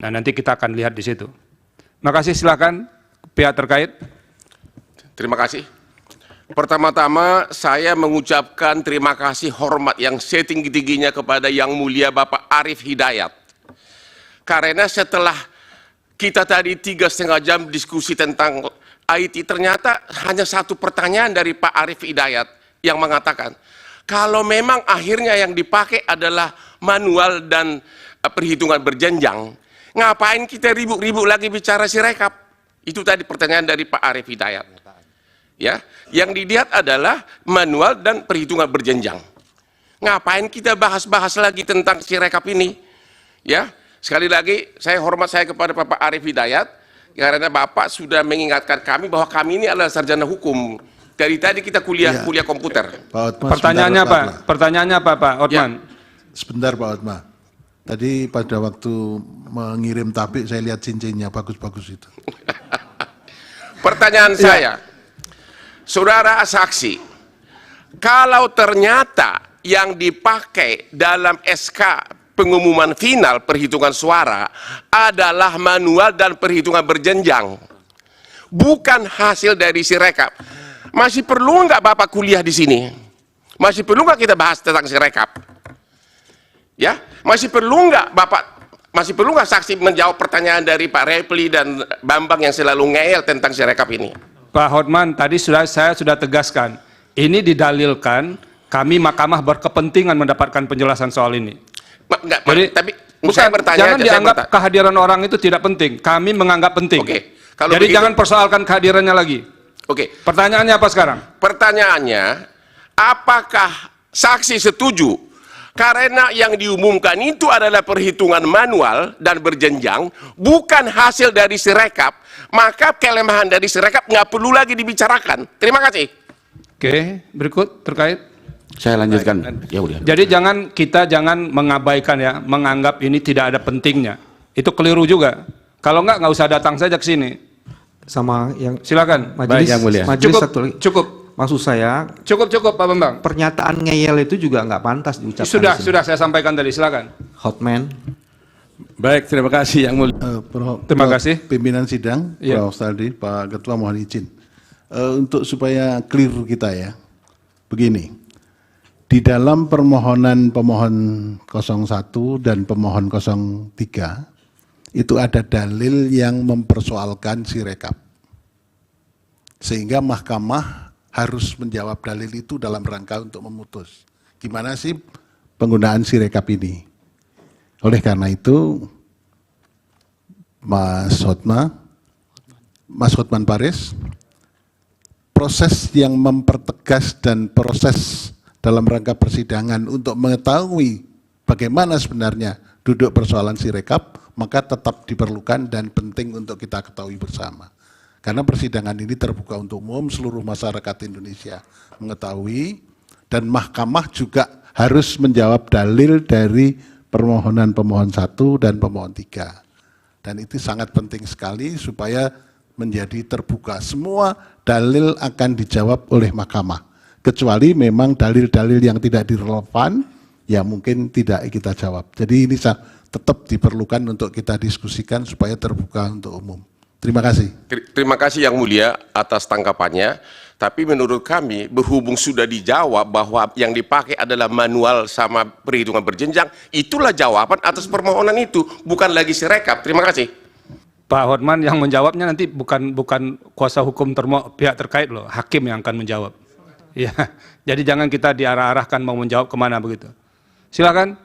Nah, nanti kita akan lihat di situ. Makasih, silakan pihak terkait. Terima kasih. Pertama-tama saya mengucapkan terima kasih hormat yang setinggi-tingginya kepada Yang Mulia Bapak Arief Hidayat. Karena setelah kita tadi 3,5 jam diskusi tentang IT, ternyata hanya satu pertanyaan dari Pak Arief Hidayat yang mengatakan, kalau memang akhirnya yang dipakai adalah manual dan perhitungan berjenjang, ngapain kita ribut-ribut lagi bicara Sirekap? Itu tadi pertanyaan dari Pak Arief Hidayat. Ya, yang dilihat adalah manual dan perhitungan berjenjang. Ngapain kita bahas-bahas lagi tentang Sirekap ini? Ya, sekali lagi saya hormat saya kepada Bapak Arief Hidayat karena Bapak sudah mengingatkan kami bahwa kami ini adalah sarjana hukum. Dari tadi kita kuliah komputer. Pak Hotma, Pertanyaannya apa? Pertanyaannya apa, Pak Hotman? Ya. Sebentar Pak Hotma. Tadi pada waktu mengirim tabik saya lihat cincinnya bagus-bagus itu. Pertanyaan saya, saudara saksi, kalau ternyata yang dipakai dalam SK pengumuman final perhitungan suara adalah manual dan perhitungan berjenjang, bukan hasil dari Sirekap, masih perlu nggak Bapak kuliah di sini? Masih perlu nggak kita bahas tentang Sirekap? Ya, masih perlu nggak Bapak? Masih perlu nggak saksi menjawab pertanyaan dari Pak Repli dan Bambang yang selalu ngeyel tentang Sirekap ini? Pak Hotman, tadi saya sudah tegaskan, ini didalilkan kami mahkamah berkepentingan mendapatkan penjelasan soal ini. Enggak, Jadi, tapi bukan, saya bertanya jangan aja, dianggap kehadiran orang itu tidak penting. Kami menganggap penting. Oke, kalau jadi begitu, jangan persoalkan kehadirannya lagi. Oke. Pertanyaannya apa sekarang? Pertanyaannya, apakah saksi setuju karena yang diumumkan itu adalah perhitungan manual dan berjenjang, bukan hasil dari Sirekap, maka kelemahan dari Sirekap nggak perlu lagi dibicarakan. Terima kasih. Oke, berikut terkait. Saya lanjutkan. Ya udah. Jadi kita jangan mengabaikan ya, menganggap ini tidak ada pentingnya. Itu keliru juga. Kalau nggak usah datang saja ke sini. Sama yang Silakan. majelis, Yang mulia. majelis satu lagi. Cukup. Maksud saya Cukup Pak Bambang. pernyataan ngeyel itu juga nggak pantas diucapkan. di sini. Sudah saya sampaikan tadi. Silakan. Hotman. Baik, terima kasih Yang Mulia. Terima kasih. Pimpinan sidang, Iya. Prof. Saldi, Pak Ketua mohon izin. Untuk supaya clear kita ya, begini. Di dalam permohonan pemohon 01 dan pemohon 03, itu ada dalil yang mempersoalkan Sirekap. Sehingga mahkamah harus menjawab dalil itu dalam rangka untuk memutus. Gimana sih penggunaan Sirekap ini? Oleh karena itu, Mas Hotman Paris, proses yang mempertegas dan proses dalam rangka persidangan untuk mengetahui bagaimana sebenarnya duduk persoalan Sirekap, maka tetap diperlukan dan penting untuk kita ketahui bersama. Karena persidangan ini terbuka untuk umum, seluruh masyarakat Indonesia mengetahui, dan mahkamah juga harus menjawab dalil dari permohonan pemohon 1 dan pemohon 3. Dan itu sangat penting sekali supaya menjadi terbuka. Semua dalil akan dijawab oleh mahkamah. Kecuali memang dalil-dalil yang tidak direlevan, ya mungkin tidak kita jawab. Jadi ini tetap diperlukan untuk kita diskusikan supaya terbuka untuk umum. Terima kasih. Terima kasih Yang Mulia atas tanggapannya. Tapi menurut kami, berhubung sudah dijawab bahwa yang dipakai adalah manual sama perhitungan berjenjang, itulah jawaban atas permohonan itu, bukan lagi Sirekap. Terima kasih. Pak Hotman yang menjawabnya nanti bukan kuasa hukum pihak terkait loh, hakim yang akan menjawab. Ya, jadi jangan kita diarah-arahkan mau menjawab kemana begitu. Silakan.